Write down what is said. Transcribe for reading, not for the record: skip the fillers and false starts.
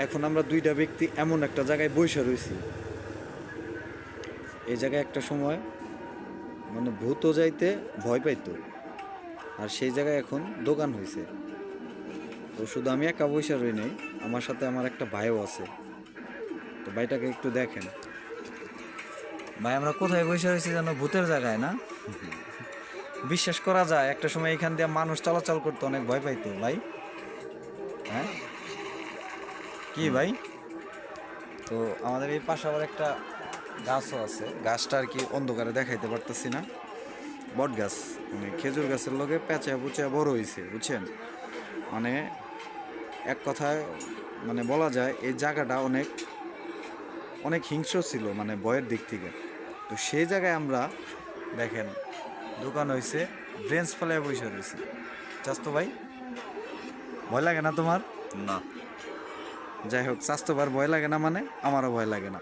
এখন আমরা দুইটা ব্যক্তি এমন একটা জায়গায় বসে রয়েছি, এই জায়গায় একটা সময় মানে ভূতও যাইতে ভয় পাইতো, আর সেই জায়গায় এখন দোকান হয়েছে। তো শুধু আমি একা বসে রই নাই, আমার সাথে আমার একটা ভাইও আছে। তো ভাইটাকে একটু দেখেন। ভাই আমরা কোথায় বসে রয়েছি যেন? ভূতের জায়গায় না? বিশ্বাস করা যায় একটা সময় এখান দিয়ে মানুষ চলাচল করতে অনেক ভয় পাইতো ভাই। হ্যাঁ কি ভাই? তো আমাদের এই পাশে আবার একটা গাছও আছে, গাছটা আর কি অন্ধকারে দেখাইতে পারতেছি না। বট গাছ, মানে খেজুর গাছের লগে পেঁচা পুচা বড় হয়েছে, বুঝছেন? মানে এক কথায় মানে বলা যায় এই জায়গাটা অনেক অনেক হিংস্র ছিল, মানে ভয়ের দিক থেকে। তো সেই জায়গায় আমরা দেখেন দোকান হয়েছে, ব্রেঞ্চ ফেলায় বসে রয়েছি। চাস্তো ভাই, ভয় লাগে না তোমার? না। যাই হোক, স্বাস্থ্যবার ভয় লাগে না মানে আমারও ভয় লাগে না।